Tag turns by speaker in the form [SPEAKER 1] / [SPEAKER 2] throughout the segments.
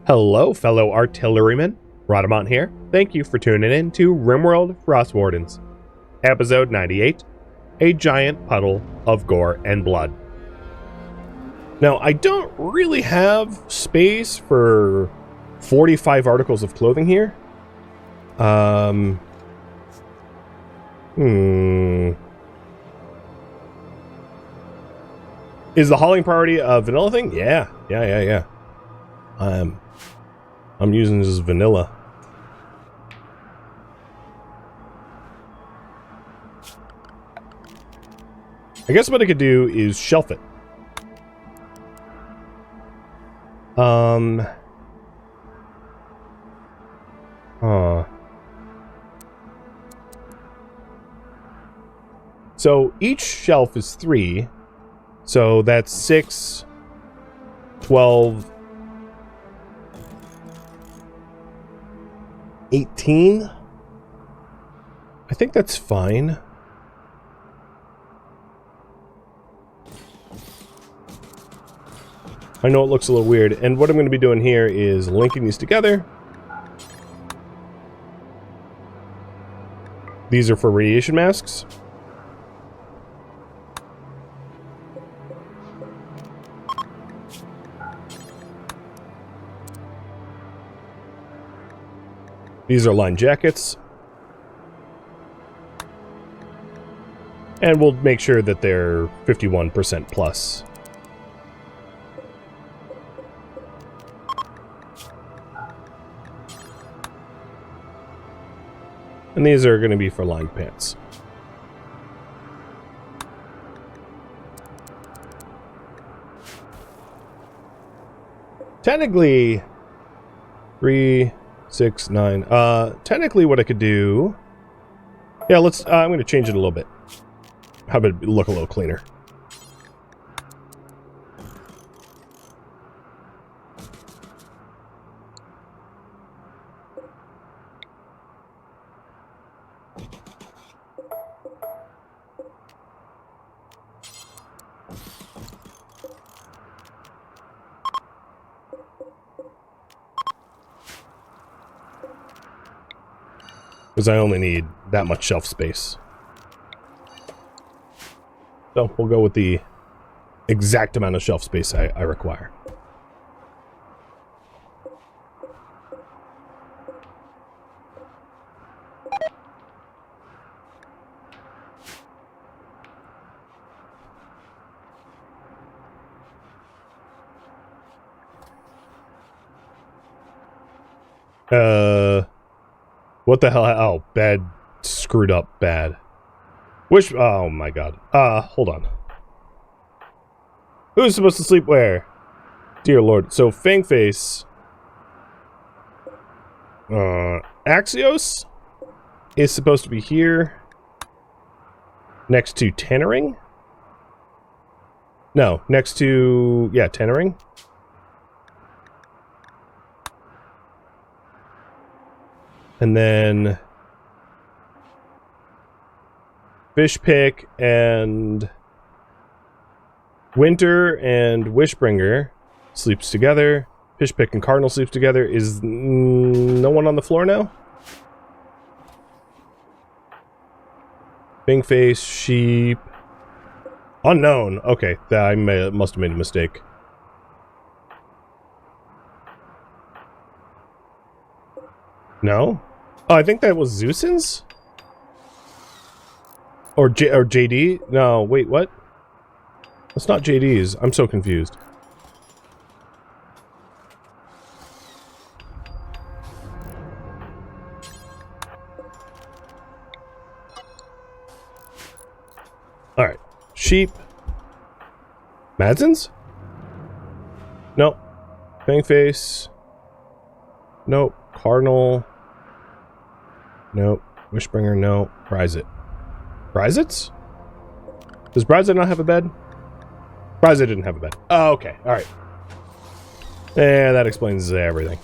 [SPEAKER 1] Hello, fellow artillerymen. Rhadamant here. Thank you for tuning in to RimWorld Frostwardens, episode 98, A Giant Puddle of Gore and Blood. Now, I don't really have space for 45 articles of clothing here. Is the hauling priority a vanilla thing? Yeah. I'm using this vanilla. I guess what I could do is shelf it. So each shelf is 3. So that's 6, 12, 18. I think that's fine. I know it looks a little weird, and what I'm going to be doing here is linking these together. These are for radiation masks. These are line jackets. And we'll make sure that they're 51% plus. And these are going to be for lined pants. Technically, 3, 6, 9. Technically what I could do... Yeah, let's... I'm going to change it a little bit. How about it look a little cleaner? Because I only need that much shelf space. So we'll go with the exact amount of shelf space I require. What the hell? Oh, bad. Screwed up bad. Which... Oh my god. Hold on. Who's supposed to sleep where? Dear lord. So, Fangface... Axios is supposed to be here. Next to Tannering? No, next to... Yeah, Tannering. And then Fishpick and Winter and Wishbringer sleeps together. Fishpick and Cardinal sleeps together. Is no one on the floor now? Bingface, Sheep. Unknown. Okay, I must have made a mistake. No? Oh, I think that was Zeuson's? Or JD? No, wait, what? That's not JD's. I'm so confused. Alright. Sheep. Madsen's? Nope. Fangface. Nope. Cardinal. Nope. Wishbringer, no. Bryzit. Bryzit's? Does Bryzit not have a bed? Bryzit didn't have a bed. Oh, okay. Alright. Yeah, that explains everything.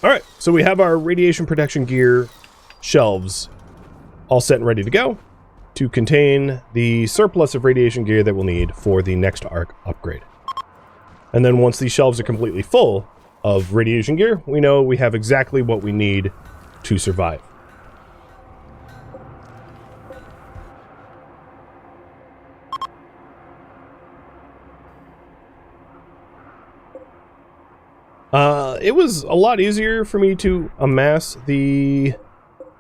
[SPEAKER 1] Alright, so we have our radiation protection gear shelves all set and ready to go to contain the surplus of radiation gear that we'll need for the next arc upgrade. And then once these shelves are completely full of radiation gear, we know we have exactly what we need to survive. It was a lot easier for me to amass the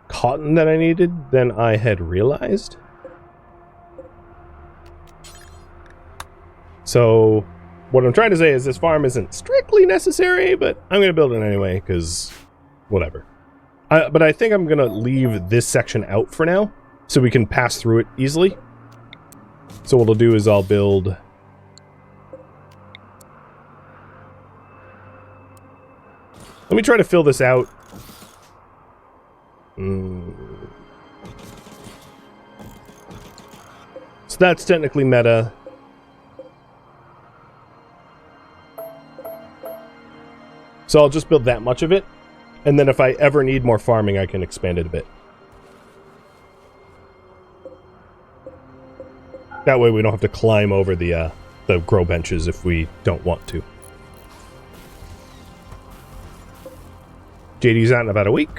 [SPEAKER 1] cotton that I needed than I had realized. So what I'm trying to say is this farm isn't strictly necessary, but I'm going to build it anyway, because whatever. But I think I'm going to leave this section out for now, so we can pass through it easily. So what I'll do is I'll build... Let me try to fill this out. So that's technically meta. So I'll just build that much of it, and then if I ever need more farming, I can expand it a bit. That way we don't have to climb over the grow benches if we don't want to. JD's out in about a week.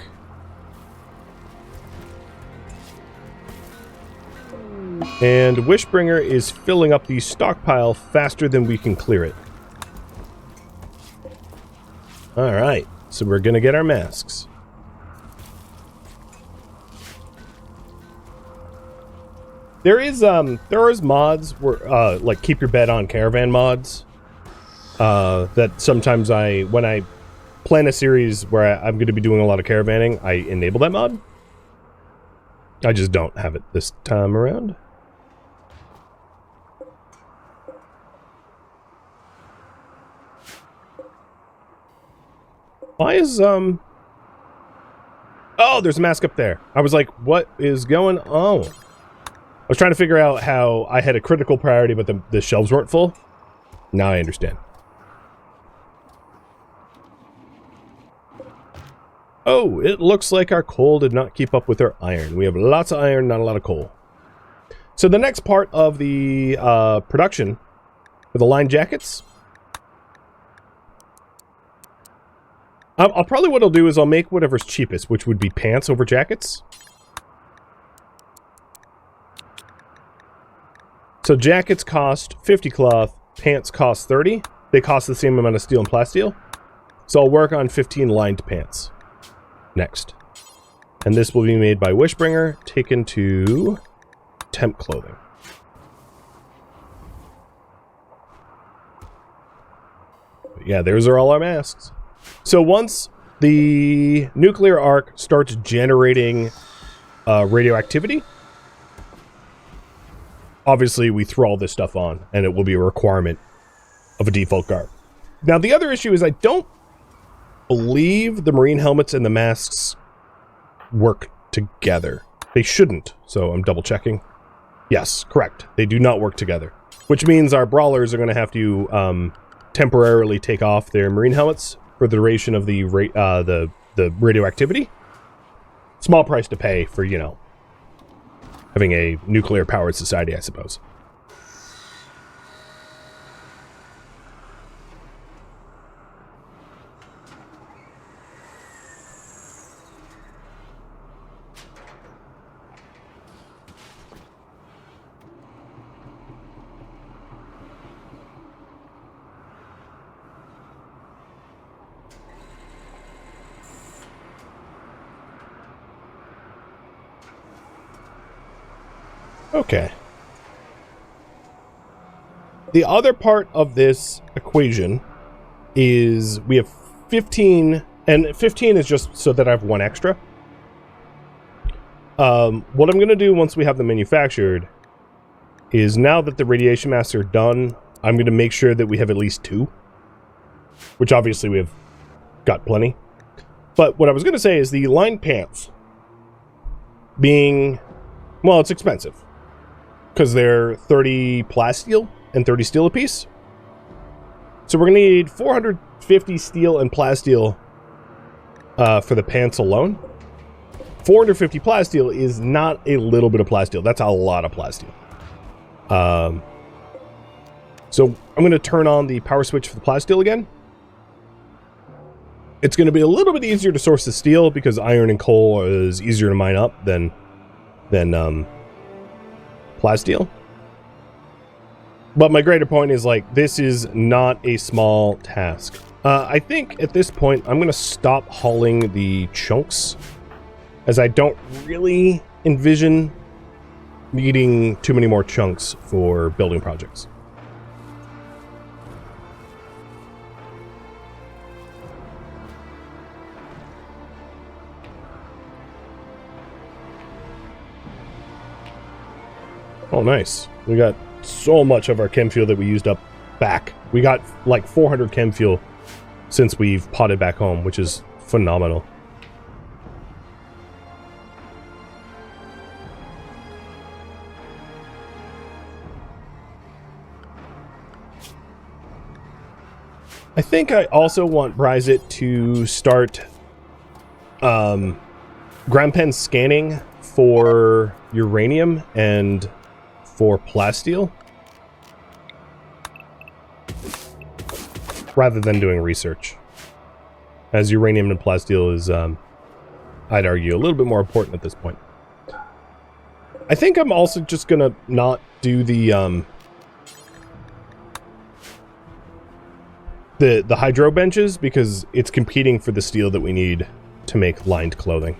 [SPEAKER 1] And Wishbringer is filling up the stockpile faster than we can clear it. Alright, so we're gonna get our masks. There is mods where like keep your bed on caravan mods. That sometimes when I plan a series where I'm going to be doing a lot of caravanning, I enable that mod. I just don't have it this time around. Why is, Oh, there's a mask up there. I was like, what is going on? I was trying to figure out how I had a critical priority, but the shelves weren't full. Now I understand. Oh, it looks like our coal did not keep up with our iron. We have lots of iron, not a lot of coal. So the next part of the production for the line jackets, I'll probably what I'll do is I'll make whatever's cheapest, which would be pants over jackets. So jackets cost 50 cloth, pants cost 30. They cost the same amount of steel and plasteel. So I'll work on 15 lined pants next. And this will be made by Wishbringer, taken to temp clothing. But yeah, those are all our masks. So once the nuclear arc starts generating radioactivity, obviously we throw all this stuff on, and it will be a requirement of a default garb. Now the other issue is I don't believe the marine helmets and the masks work together. They shouldn't, so I'm double checking. Yes, correct. They do not work together, which means our brawlers are going to have to temporarily take off their marine helmets for the duration of the radioactivity. Small price to pay for, you know, having a nuclear powered society, I suppose. Okay. The other part of this equation is we have 15, and 15 is just so that I have one extra. What I'm going to do once we have them manufactured is now that the radiation masks are done, I'm going to make sure that we have at least 2. Which obviously we have got plenty. But what I was going to say is the lined pants being, well, it's expensive. Because they're 30 plasteel and 30 steel apiece. So we're going to need 450 steel and plasteel for the pants alone. 450 plasteel is not a little bit of plasteel. That's a lot of plasteel. So I'm going to turn on the power switch for the plasteel again. It's going to be a little bit easier to source the steel because iron and coal is easier to mine up than plasteel. But my greater point is, like, this is not a small task. I think at this point I'm going to stop hauling the chunks, as I don't really envision needing too many more chunks for building projects. Oh, nice. We got so much of our chem fuel that we used up back. We got like 400 chem fuel since we've potted back home, which is phenomenal. I think I also want Bryzit to start ground pen scanning for uranium and for plasteel, rather than doing research, as uranium and plasteel is, I'd argue, a little bit more important at this point. I think I'm also just gonna not do the hydro benches, because it's competing for the steel that we need to make lined clothing.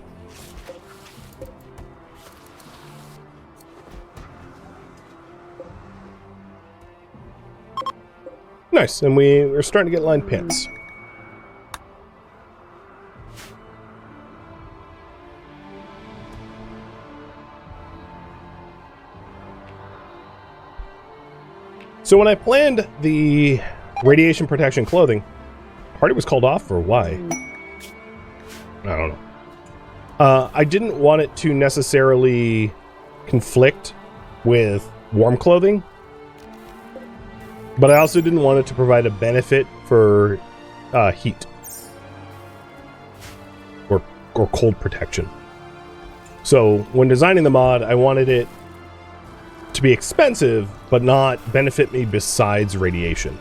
[SPEAKER 1] Nice, and we're starting to get lined pants. So when I planned the radiation protection clothing, party was called off for why? I don't know. I didn't want it to necessarily conflict with warm clothing, but I also didn't want it to provide a benefit for heat or cold protection. So when designing the mod, I wanted it to be expensive, but not benefit me besides radiation.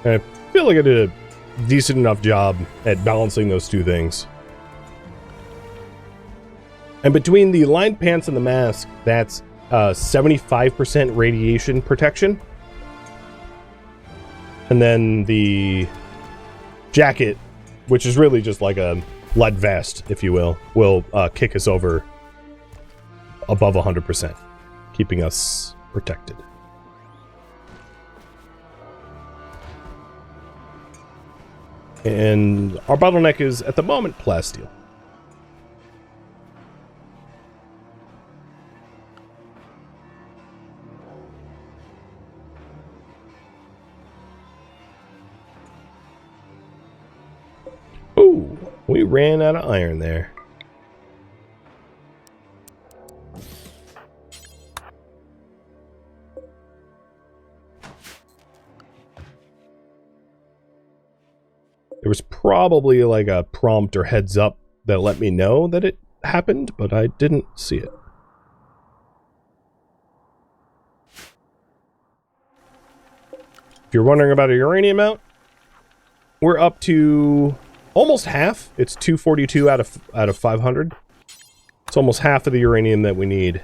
[SPEAKER 1] And I feel like I did a decent enough job at balancing those two things. And between the lined pants and the mask, that's 75% radiation protection. And then the jacket, which is really just like a lead vest, if you will kick us over above 100%, keeping us protected. And our bottleneck is, at the moment, plasteel. Ooh, we ran out of iron there. There was probably like a prompt or heads up that let me know that it happened, but I didn't see it. If you're wondering about a uranium amount, we're up to almost half. It's 242 out of 500. It's almost half of the uranium that we need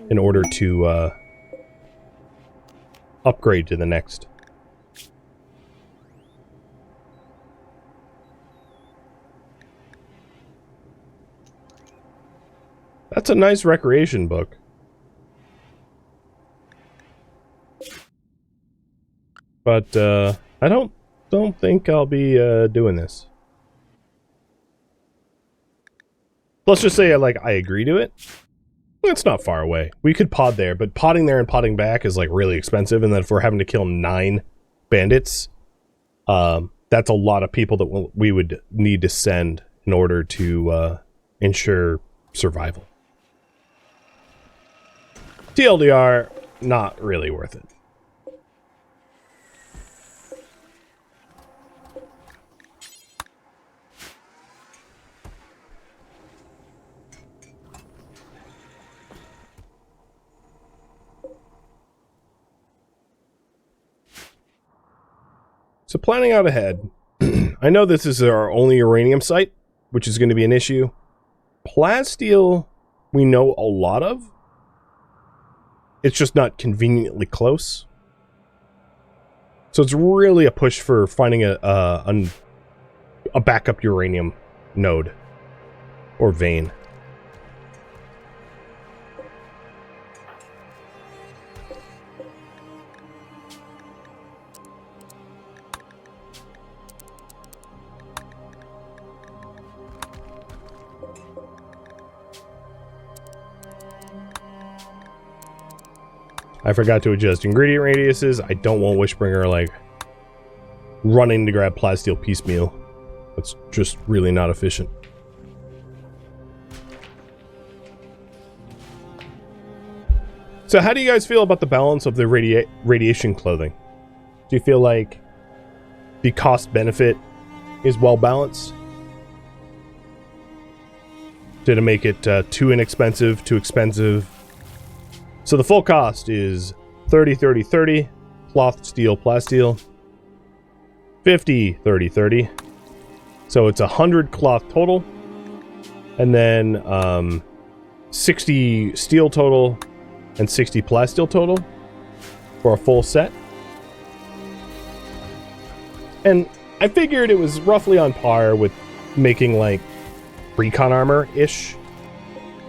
[SPEAKER 1] in order to upgrade to the next. That's a nice recreation book. But I don't think I'll be doing this. Let's just say I agree to it. It's not far away. We could pod there, but podding there and podding back is like really expensive, and then if we're having to kill 9 bandits, that's a lot of people that we would need to send in order to ensure survival. TLDR, not really worth it. planning out ahead. I know this is our only uranium site, which is going to be an issue. Plasteel, we know a lot of. It's just not conveniently close. So it's really a push for finding a backup uranium node or vein. I forgot to adjust ingredient radiuses. I don't want Wishbringer, like, running to grab plasteel piecemeal. That's just really not efficient. So how do you guys feel about the balance of the radiation clothing? Do you feel like the cost-benefit is well balanced? Did it make it too inexpensive, too expensive? So the full cost is 30, 30, 30, cloth, steel, plasteel. 50, 30, 30. So it's 100 cloth total. And then 60 steel total and 60 plasteel total for a full set. And I figured it was roughly on par with making like recon armor-ish.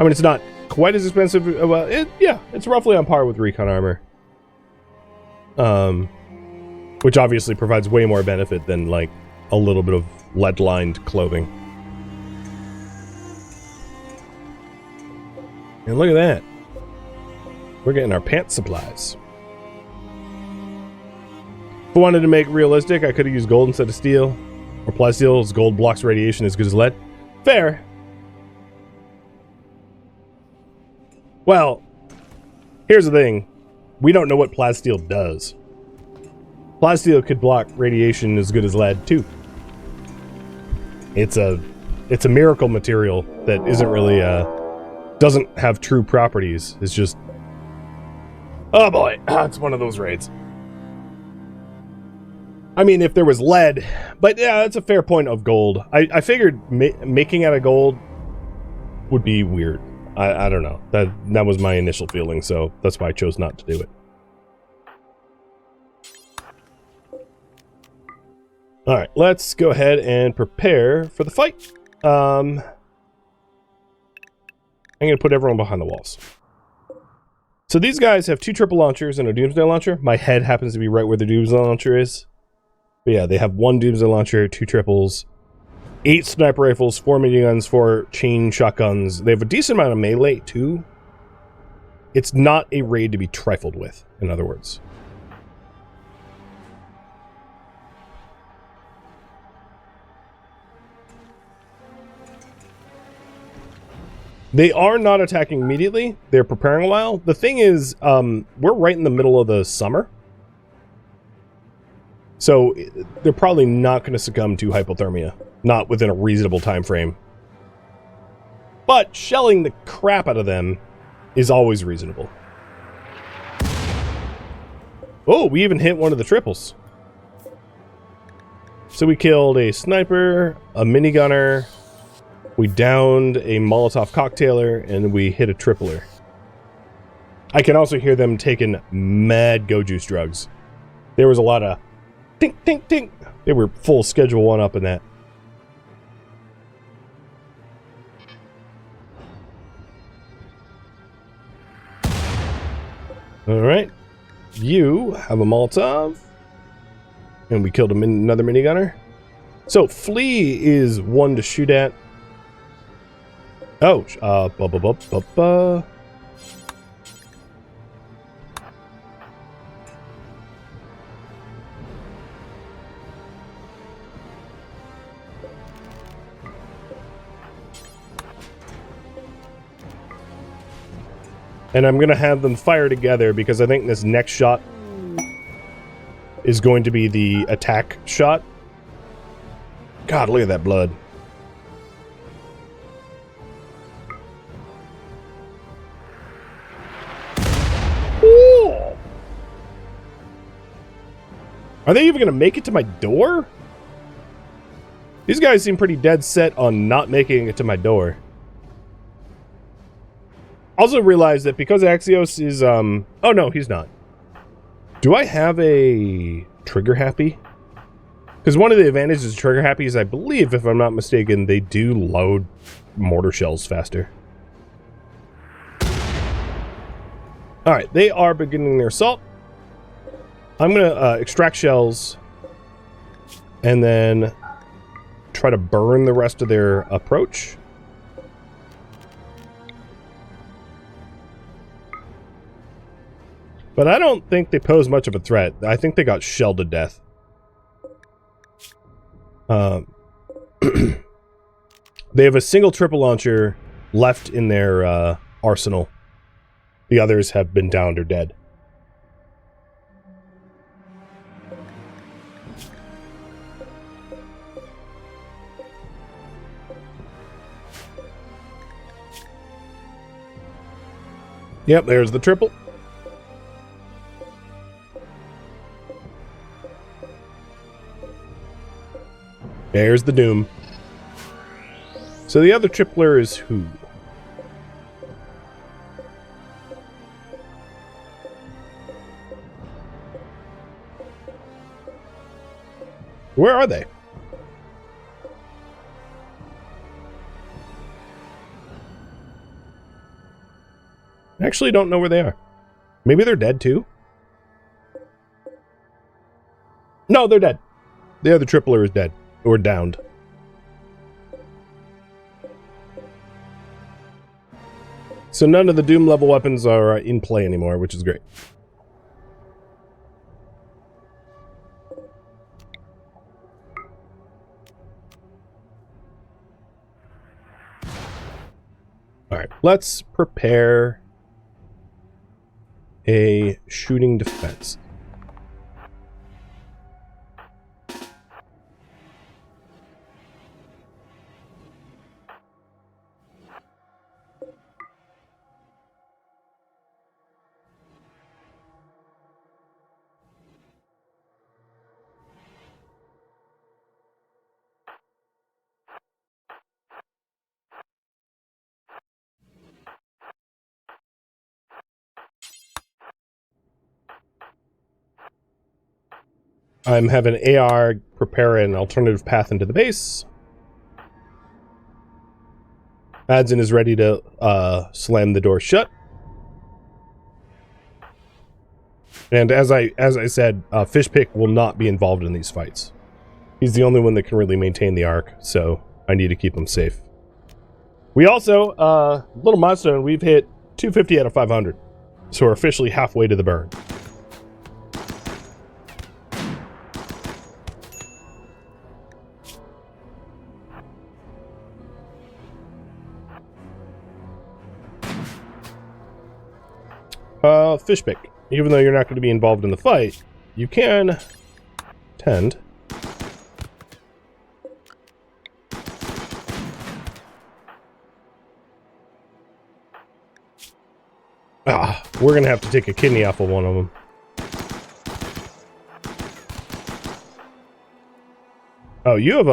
[SPEAKER 1] I mean, it's not quite as expensive. Well, yeah, it's roughly on par with recon armor. Which obviously provides way more benefit than like a little bit of lead-lined clothing. And look at that. We're getting our pants supplies. If I wanted to make realistic, I could have used gold instead of steel. Or plasteel, gold blocks radiation as good as lead. Fair. Well, here's the thing. We don't know what plasteel does. Plasteel could block radiation as good as lead, too. It's a miracle material that isn't really, doesn't have true properties. It's just... Oh boy, it's one of those raids. I mean, if there was lead... But yeah, that's a fair point of gold. I figured making out of gold would be weird. I don't know. That was my initial feeling, so that's why I chose not to do it. Alright, let's go ahead and prepare for the fight. I'm going to put everyone behind the walls. So these guys have 2 triple launchers and a doomsday launcher. My head happens to be right where the doomsday launcher is. But yeah, they have 1 doomsday launcher, 2 triples, 8 sniper rifles, 4 miniguns, 4 chain shotguns. They have a decent amount of melee, too. It's not a raid to be trifled with, in other words. They are not attacking immediately. They're preparing a while. The thing is, we're right in the middle of the summer. So they're probably not going to succumb to hypothermia. Not within a reasonable time frame. But shelling the crap out of them is always reasonable. Oh, we even hit one of the triples. So we killed a sniper, a minigunner, we downed a Molotov cocktailer, and we hit a tripler. I can also hear them taking mad go juice drugs. There was a lot of tink, tink, tink. They were full schedule 1 up in that. Alright. You have a Molotov. And we killed another minigunner. So, Flea is 1 to shoot at. Oh, and I'm going to have them fire together because I think this next shot is going to be the attack shot. God, look at that blood. Are they even going to make it to my door? These guys seem pretty dead set on not making it to my door. Also realized that because Axios is, oh no, he's not. Do I have a trigger happy? Because one of the advantages of trigger happy is, I believe, if I'm not mistaken, they do load mortar shells faster. Alright, they are beginning their assault. I'm going to extract shells and then try to burn the rest of their approach. But I don't think they pose much of a threat. I think they got shelled to death. They have a single triple launcher left in their arsenal. The others have been downed or dead. Yep, there's the triple. There's the doom. So the other tripler is who? Where are they? I actually don't know where they are. Maybe they're dead too? No, they're dead. The other tripler is dead. Or downed. So none of the Doom level weapons are in play anymore, which is great. Alright, let's prepare a shooting defense. I'm having AR prepare an alternative path into the base. Adson is ready to slam the door shut. And as I said, Fishpick will not be involved in these fights. He's the only one that can really maintain the arc, so I need to keep him safe. We also, little milestone, we've hit 250 out of 500. So we're officially halfway to the burn. Fishpick. Even though you're not going to be involved in the fight, you can tend. We're going to have to take a kidney off of one of them. Oh, you have,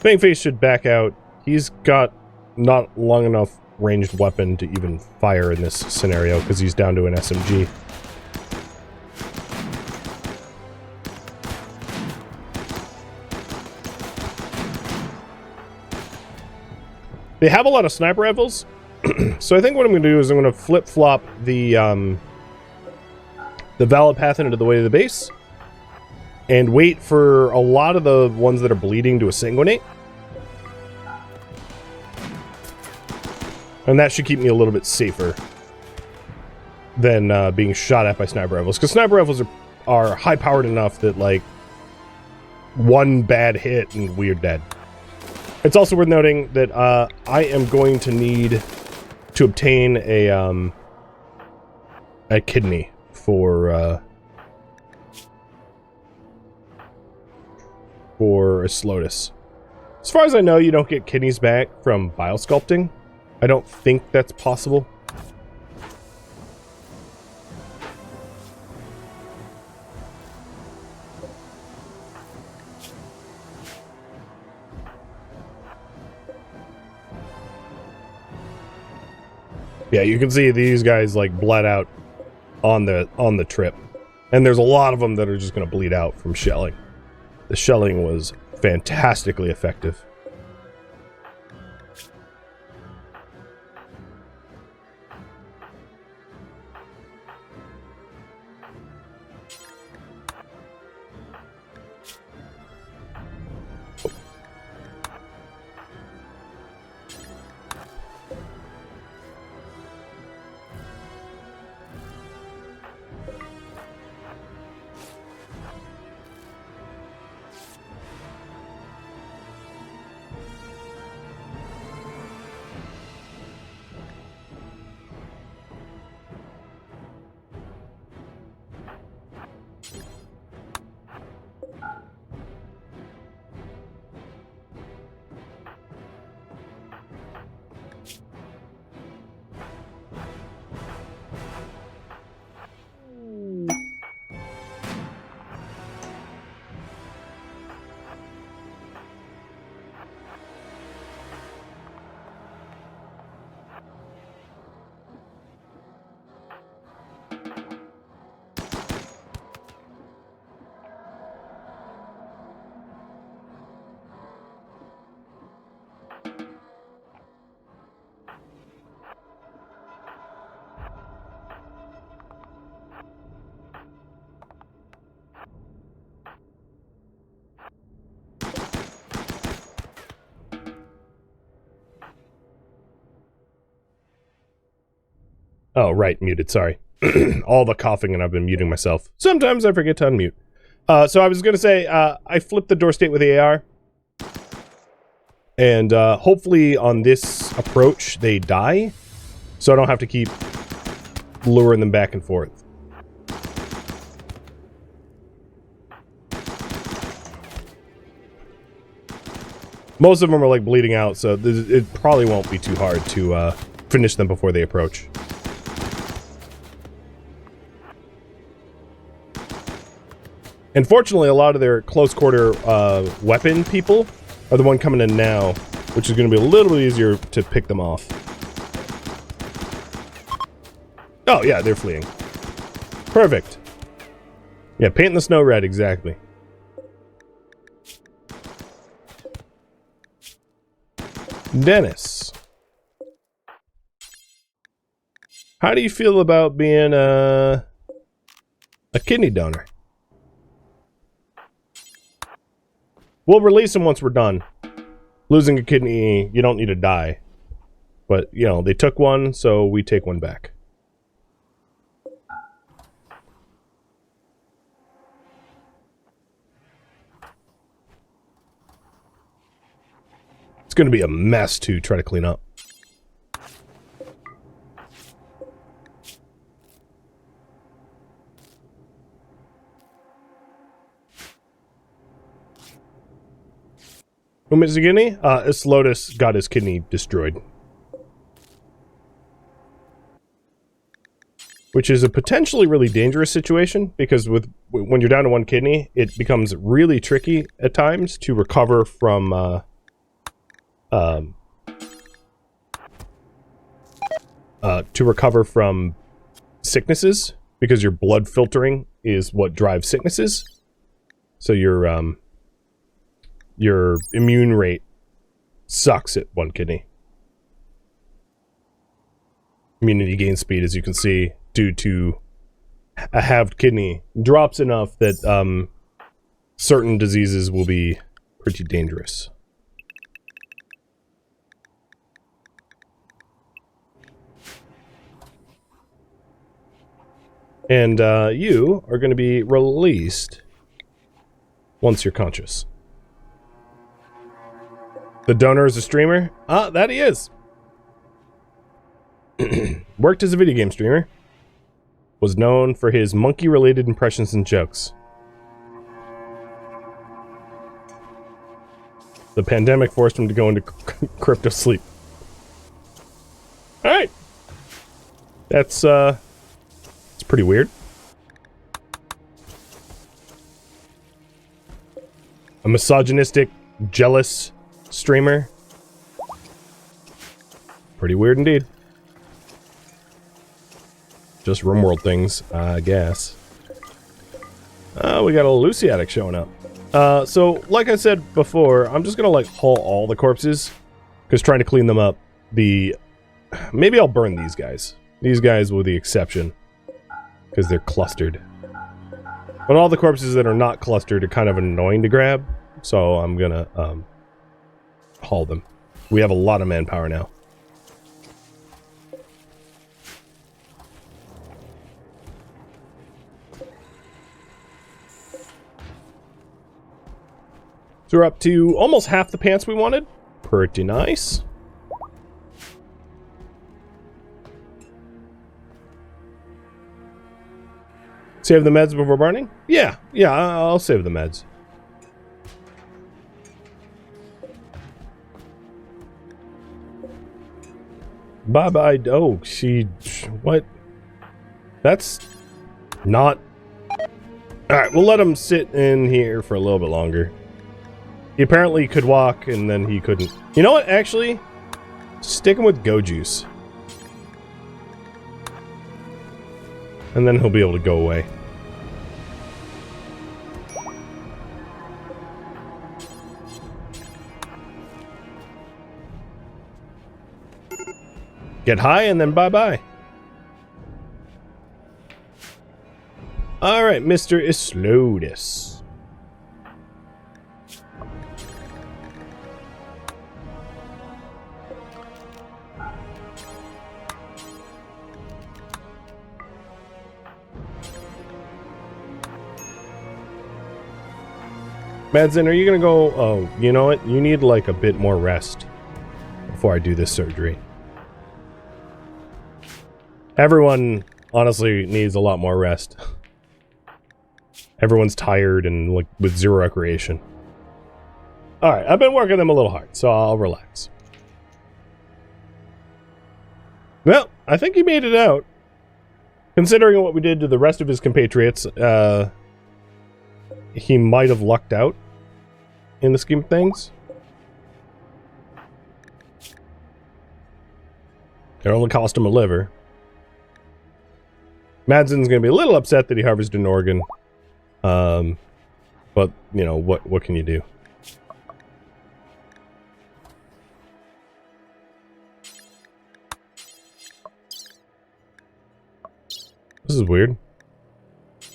[SPEAKER 1] Fangface should back out. He's got not long enough ranged weapon to even fire in this scenario because he's down to an SMG. They have a lot of sniper rifles, so I think what I'm going to do is I'm going to flip-flop the valid path into the way of the base and wait for a lot of the ones that are bleeding to sanguinate. And that should keep me a little bit safer than being shot at by sniper rifles. Because sniper rifles are high-powered enough that, like, one bad hit and we're dead. It's also worth noting that I am going to need to obtain a kidney for a Slotus. As far as I know, you don't get kidneys back from biosculpting. I don't think that's possible. Yeah, you can see these guys like bled out on the trip. And there's a lot of them that are just going to bleed out from shelling. The shelling was fantastically effective. Oh, right, muted, sorry. All the coughing and I've been muting myself. Sometimes I forget to unmute. So I was going to say, I flipped the door state with the AR. And hopefully on this approach, they die. So I don't have to keep luring them back and forth. Most of them are like bleeding out, so it probably won't be too hard to finish them before they approach. And fortunately, a lot of their close quarter weapon people are the one coming in now, which is going to be a little bit easier to pick them off. Oh yeah, they're fleeing. Perfect. Yeah, painting the snow red, exactly. Dennis. How do you feel about being a kidney donor? We'll release them once we're done. Losing a kidney, you don't need to die. But, you know, they took one, so we take one back. It's going to be a mess to try to clean up. Who missed a kidney? Islotus got his kidney destroyed. Which is a potentially really dangerous situation, because when you're down to one kidney, it becomes really tricky at times to recover from sicknesses, because your blood filtering is what drives sicknesses. So your immune rate sucks at one kidney. Immunity gain speed, as you can see, due to a halved kidney, drops enough that certain diseases will be pretty dangerous. And you are going to be released once you're conscious. The donor is a streamer? Ah, that he is. Worked as a video game streamer. Was known for his monkey-related impressions and jokes. The pandemic forced him to go into crypto sleep. Alright. That's it's pretty weird. A misogynistic, jealous streamer. Pretty weird indeed. just RimWorld things, I guess. We got a Luciatic showing up. So, like I said before, I'm just gonna, like, haul all the corpses. Because trying to clean them up, maybe I'll burn these guys. These guys with the exception. Because they're clustered. But all the corpses that are not clustered are kind of annoying to grab. So I'm gonna, haul them. We have a lot of manpower now. So we're up to almost half the pants we wanted. Pretty nice. Save the meds before burning? Yeah, I'll save the meds. Bye-bye. Oh, what? That's not... Alright, we'll let him sit in here for a little bit longer. He apparently could walk, and then he couldn't. You know what, actually? Stick him with Go Juice. And then he'll be able to go away. Get high, and then bye-bye. Alright, Mr. Islodis. Madsen, are you gonna go... Oh, you know what? You need, like, a bit more rest before I do this surgery. Everyone, honestly, needs a lot more rest. Everyone's tired and, like, with zero recreation. Alright, I've been working them a little hard, so I'll relax. Well, I think he made it out. Considering what we did to the rest of his compatriots, he might have lucked out in the scheme of things. It only cost him a liver. Madsen's gonna be a little upset that he harvested an organ. But, you know, what can you do? This is weird.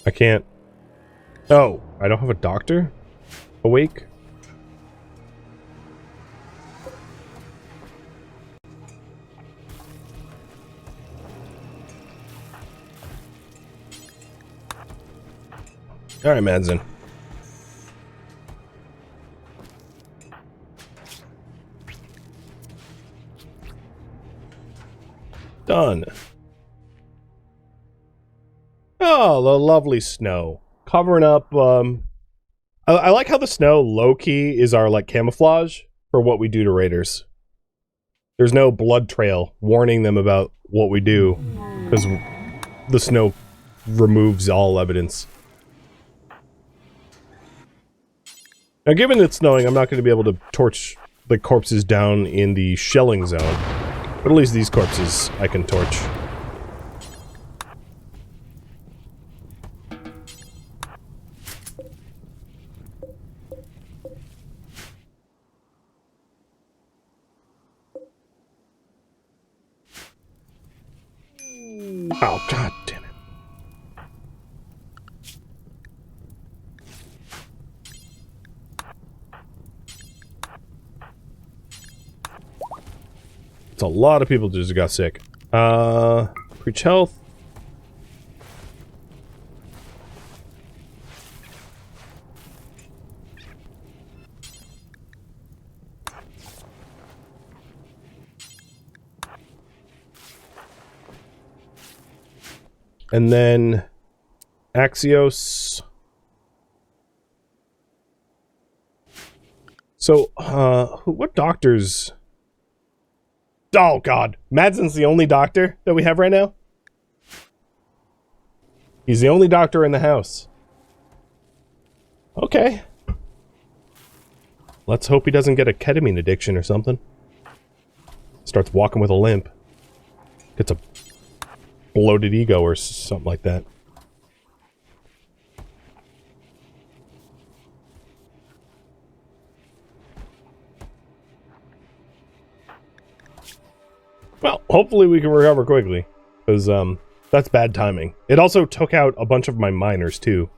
[SPEAKER 1] I can't... Oh, I don't have a doctor awake? Alright, Madsen. Done. Oh, the lovely snow. Covering up, I like how the snow, low-key, is our, like, camouflage for what we do to raiders. There's no blood trail warning them about what we do, because the snow removes all evidence. Now, given it's snowing, I'm not going to be able to torch the corpses down in the shelling zone. But at least these corpses I can torch. Oh, god damn it. It's a lot of people just got sick. Preach health. And then Axios. So, what doctors? Oh god, Madsen's the only doctor that we have right now? He's the only doctor in the house. Okay. Let's hope he doesn't get a ketamine addiction or something. Starts walking with a limp. Gets a bloated ego or something like that. Well, hopefully we can recover quickly, because that's bad timing. It also took out a bunch of my miners too,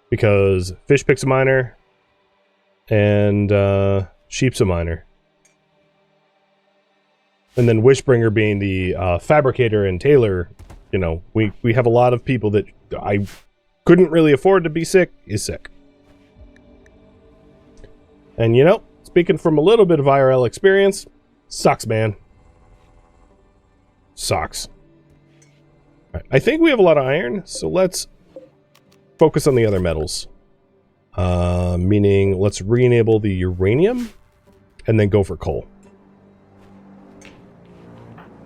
[SPEAKER 1] because Fish Pick's a miner and Sheep's a miner. And then Wishbringer being the fabricator and tailor, you know, we have a lot of people that I couldn't really afford to be sick, is sick. And you know, speaking from a little bit of IRL experience, sucks, man. Sucks. Right, I think we have a lot of iron, so let's focus on the other metals. Meaning, let's re-enable the uranium, and then go for coal.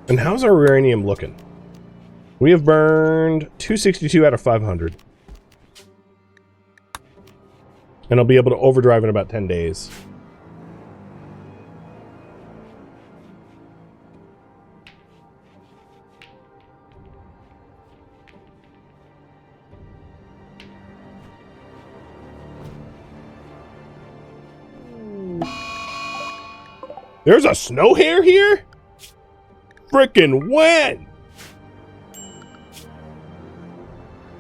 [SPEAKER 1] And how's our uranium looking? We have burned 262 out of 500. And I'll be able to overdrive in about 10 days. There's a snow hare here? Frickin' when?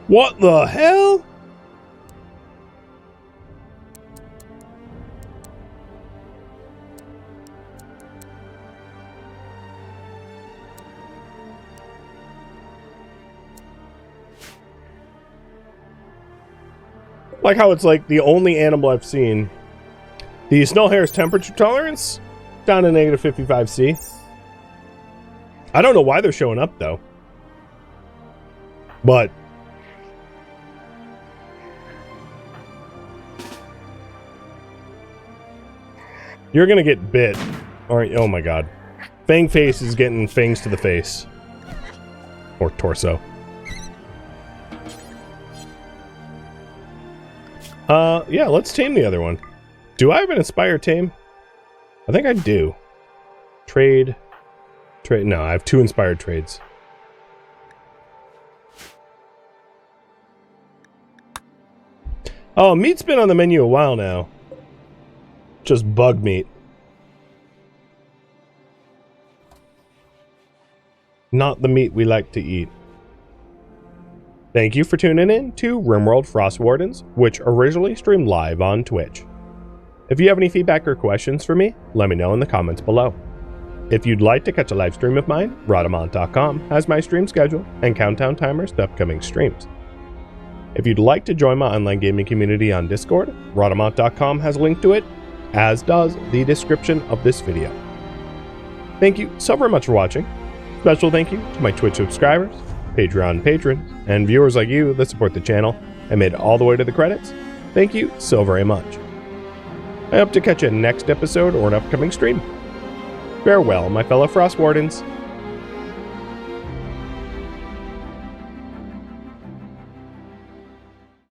[SPEAKER 1] What the hell? Like how it's like the only animal I've seen. The snow hare's temperature tolerance down to negative 55°C. I don't know why they're showing up though. But you're gonna get bit. Aren't you? Oh my god. Fang Face is getting fangs to the face. Or torso. Yeah, let's tame the other one. Do I have an inspired tame? I think I do. Trade. No, I have 2 inspired trades. Oh, meat's been on the menu a while now. Just bug meat. Not the meat we like to eat. Thank you for tuning in to RimWorld Frostwardens, which originally streamed live on Twitch. If you have any feedback or questions for me, let me know in the comments below. If you'd like to catch a live stream of mine, Rhadamant.com has my stream schedule and countdown timers to upcoming streams. If you'd like to join my online gaming community on Discord, Rhadamant.com has a link to it, as does the description of this video. Thank you so very much for watching. Special thank you to my Twitch subscribers, Patreon patrons, and viewers like you that support the channel and made it all the way to the credits. Thank you so very much. I hope to catch you in the next episode or an upcoming stream. Farewell, my fellow Frostwardens.